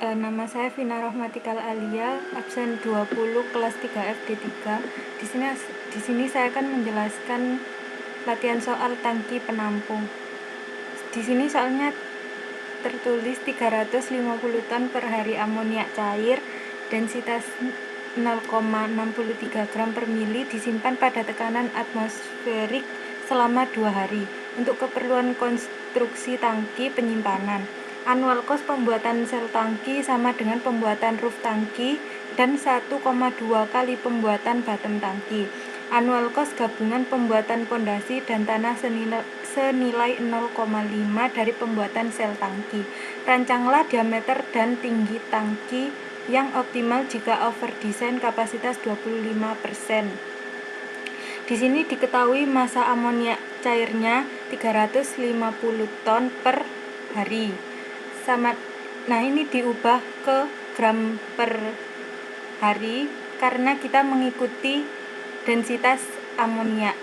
Nama saya Vina Rohmatikal Alia, absen 20 kelas 3 FD3. Di sini saya akan menjelaskan latihan soal tangki penampung. Di sini soalnya tertulis 350 ton per hari amoniak cair, densitas 0,63 gram per mili, disimpan pada tekanan atmosferik selama 2 hari untuk keperluan konstruksi tangki penyimpanan. Annual cost pembuatan sel tangki sama dengan pembuatan roof tangki dan 1,2 kali pembuatan bottom tangki. Annual cost gabungan pembuatan pondasi dan tanah senilai 0,5 dari pembuatan sel tangki. Rancanglah diameter dan tinggi tangki yang optimal jika overdesign kapasitas 25%. Di sini diketahui massa amoniak cairnya 350 ton per hari. Nah, ini diubah ke gram per hari karena kita mengikuti densitas amoniak.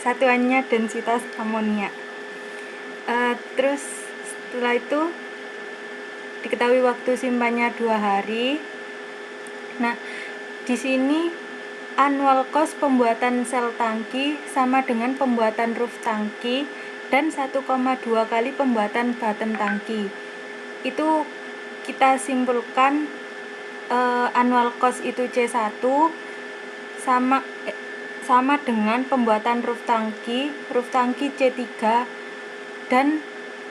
Satuannya densitas amoniak. Terus setelah itu diketahui waktu simpannya 2 hari. Nah, di sini annual cost pembuatan sel tangki sama dengan pembuatan roof tangki dan 1,2 kali pembuatan bottom tangki. Itu kita simpulkan annual cost itu C1 sama dengan pembuatan roof tangki C3 dan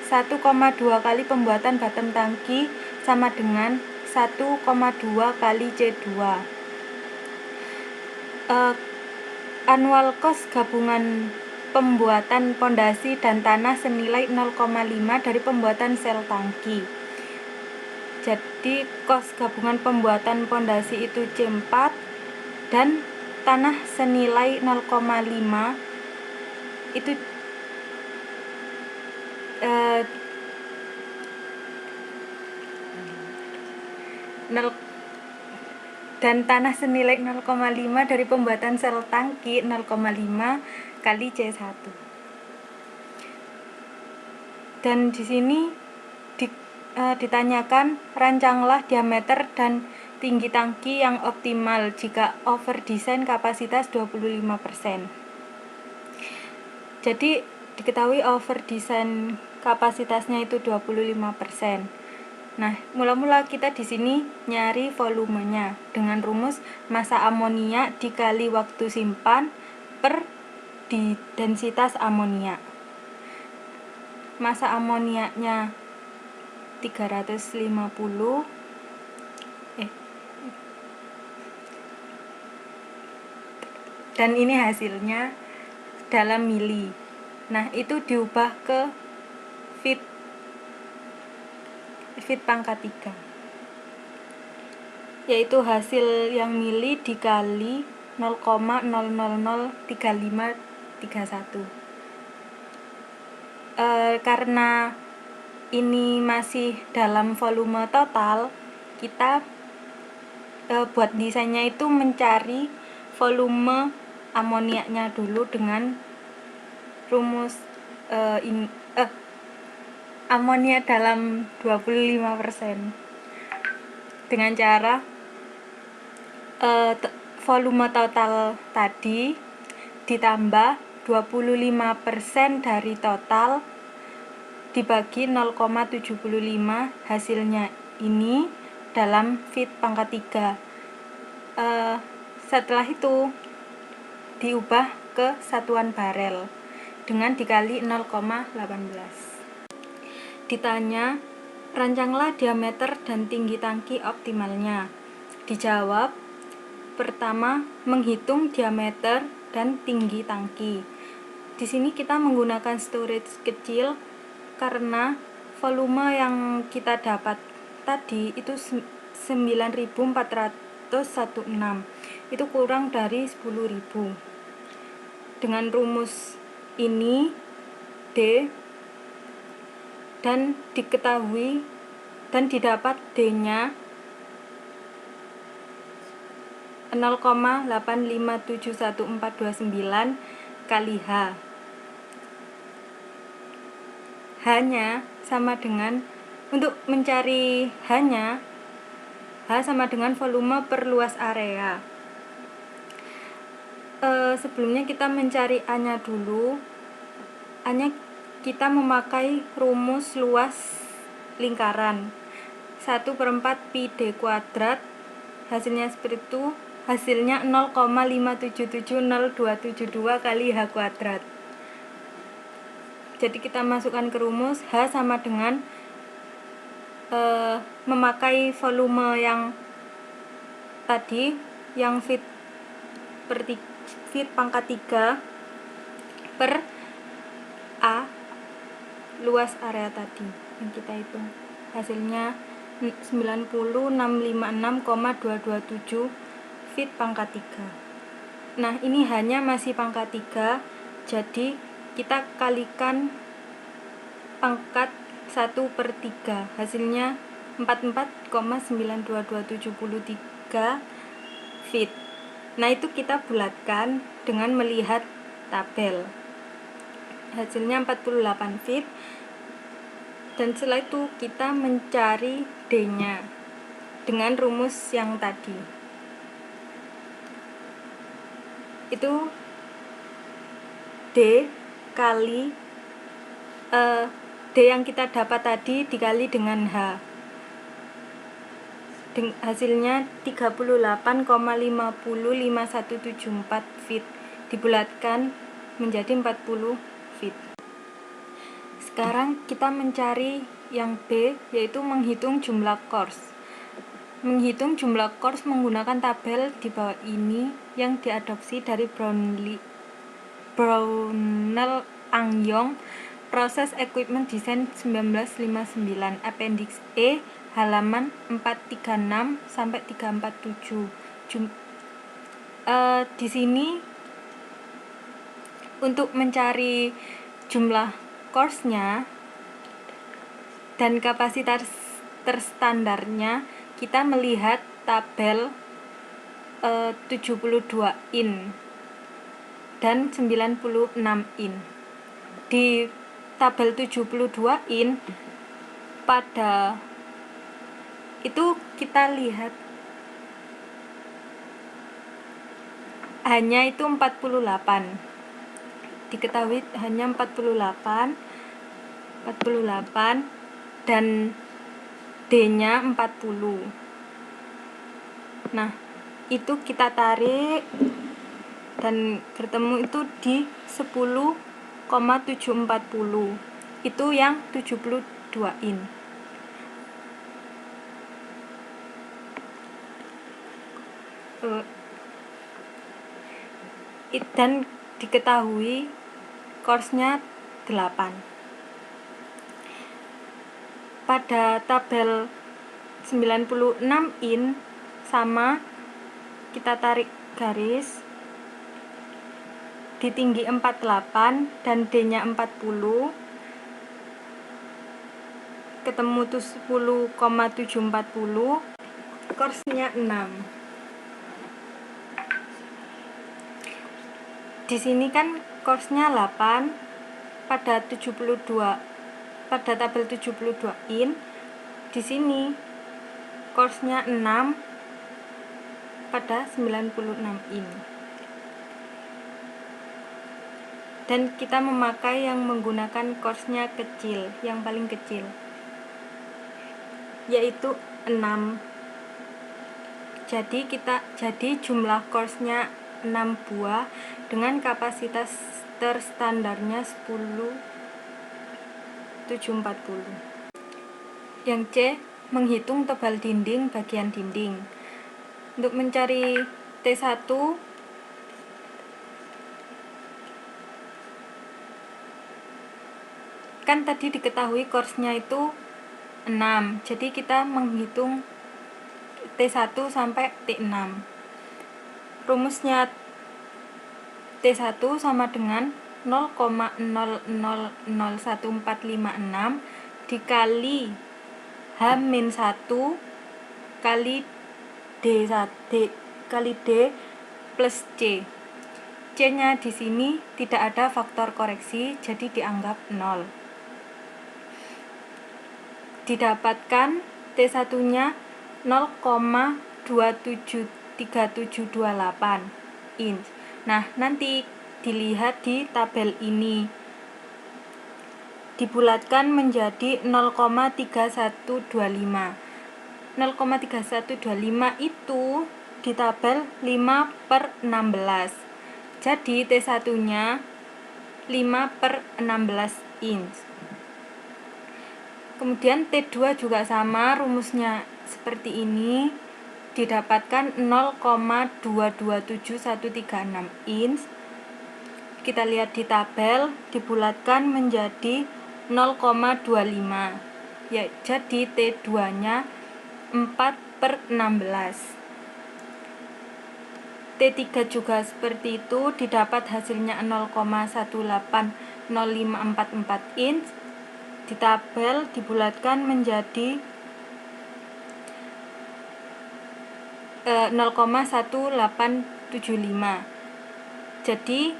1,2 kali pembuatan bottom tangki sama dengan 1,2 kali C2. Annual cost gabungan pembuatan pondasi dan tanah senilai 0,5 dari pembuatan sel tangki. Jadi cost gabungan pembuatan pondasi itu C4 dan tanah senilai 0,5 itu dan tanah senilai 0,5 dari pembuatan sel tangki 0,5 kali C1. Dan di sini ditanyakan rancanglah diameter dan tinggi tangki yang optimal jika overdesign kapasitas 25%. Jadi diketahui overdesign kapasitasnya itu 25%. Nah, mula-mula kita di sini nyari volumenya dengan rumus massa amoniak dikali waktu simpan per densitas amoniak. Massa amoniaknya 350 dan ini hasilnya dalam mili. Nah, itu diubah ke feet pangkat 3, yaitu hasil yang mili dikali 0,0003531. Karena ini masih dalam volume total, kita buat desainnya itu mencari volume amoniaknya dulu dengan rumus amoniak dalam 25% dengan cara volume total tadi ditambah 25% dari total dibagi 0,75, hasilnya ini dalam feet pangkat 3. Setelah itu diubah ke satuan barel dengan dikali 0,18. Ditanya, rancanglah diameter dan tinggi tangki optimalnya. Dijawab, pertama, menghitung diameter dan tinggi tangki. Di sini kita menggunakan storage kecil karena volume yang kita dapat tadi itu 9.416. Itu kurang dari 10.000. Dengan rumus ini D dan diketahui dan didapat D-nya 0,8571429 kali H. H-nya sama dengan Untuk mencari H-nya, H sama dengan volume per luas area. Sebelumnya kita mencari A-nya dulu. A-nya kita memakai rumus luas lingkaran 1/4 pi d kuadrat. Hasilnya seperti itu. Hasilnya 0,5770272 kali H kuadrat. Jadi kita masukkan ke rumus, H sama dengan memakai volume yang tadi, yang feet pangkat 3 per A luas area tadi yang kita hitung. Hasilnya 90656,227 feet pangkat 3. Nah, ini hanya masih pangkat 3, jadi kita kalikan pangkat 1/3, hasilnya 44,92273 feet. Nah, itu kita bulatkan dengan melihat tabel. Hasilnya 48 feet. Dan setelah itu kita mencari D-nya dengan rumus yang tadi. Itu D kali D yang kita dapat tadi dikali dengan H. Hasilnya 38,505174 feet. Dibulatkan menjadi 40 feet. Sekarang kita mencari yang B, yaitu menghitung jumlah course. Menghitung jumlah course menggunakan tabel di bawah ini yang diadopsi dari Brownell Angyong, Proses Equipment Design 1959, Appendix E, halaman 436 sampai 347. Di sini untuk mencari jumlah course-nya dan kapasitas terstandarnya, kita melihat tabel 72 in dan 96 in. Di tabel 72 in pada itu kita lihat hanya itu 48. Diketahui hanya 48 dan D-nya 40. Nah, itu kita tarik dan bertemu itu di 10,740. Itu yang 72 in. Dan diketahui course-nya 8. Pada tabel 96 in sama, kita tarik garis di tinggi 48 dan D-nya 40, ketemu tuh 10,740, course-nya 6. Di sini kan course-nya 8 pada tabel 72 in. Di sini course-nya 6 pada 96 in. Dan kita memakai yang menggunakan course-nya kecil, yang paling kecil, yaitu 6. Jadi jumlah course-nya 6 buah dengan kapasitas terstandarnya 10,740. Yang C, menghitung tebal dinding bagian dinding. Untuk mencari T1, kan tadi diketahui course-nya itu 6, jadi kita menghitung T1 sampai T6. Rumusnya T1 sama dengan 0,000146 dikali H-1 kali D plus C. C-nya di sini tidak ada faktor koreksi, jadi dianggap 0. didapatkan T1-nya 0,273728 inch. Nah, nanti dilihat di tabel ini. Dibulatkan menjadi 0,3125. 0,3125 itu di tabel 5/16. Jadi T1-nya 5/16 inch. Kemudian T2 juga sama, rumusnya seperti ini. Didapatkan 0,227136 inch. Kita lihat di tabel, dibulatkan menjadi 0,25. Ya, jadi T2-nya 4/16. T3 juga seperti itu, didapat hasilnya 0,180544 inch. Di tabel dibulatkan menjadi 0,1875. Jadi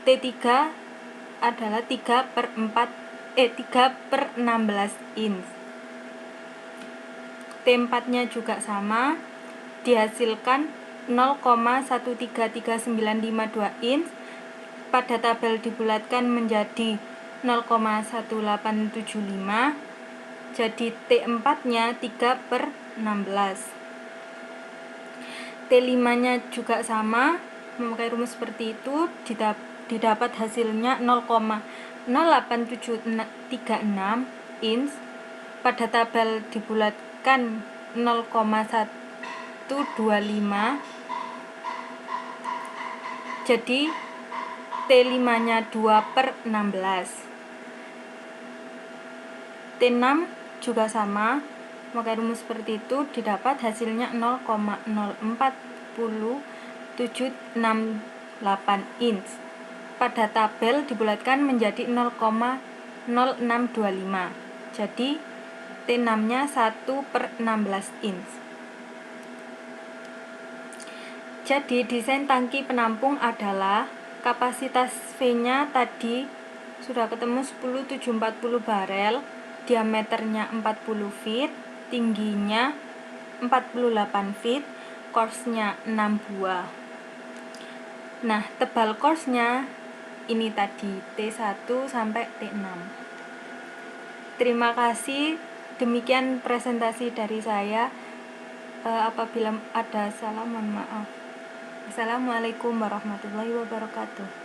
T3 adalah 3/16 inch. T4-nya juga sama, dihasilkan 0,133952 inch. Pada tabel dibulatkan menjadi 0,1875. Jadi T4-nya 3/16. T5-nya juga sama, memakai rumus seperti itu, didapat hasilnya 0,08736 inch. Pada tabel dibulatkan 0,125. Jadi T5-nya 2/16. T6 juga sama, memakai rumus seperti itu, didapat hasilnya 0,04768 inch. Pada tabel dibulatkan menjadi 0,0625. Jadi T6-nya 1/16 inch. Jadi desain tangki penampung adalah kapasitas V-nya tadi sudah ketemu 10.740 barel, diameternya 40 feet, tingginya 48 feet, course-nya 6 buah. Nah, tebal course-nya ini tadi T1 sampai T6. Terima kasih, demikian presentasi dari saya. Apabila ada salah, mohon maaf. Assalamualaikum warahmatullahi wabarakatuh.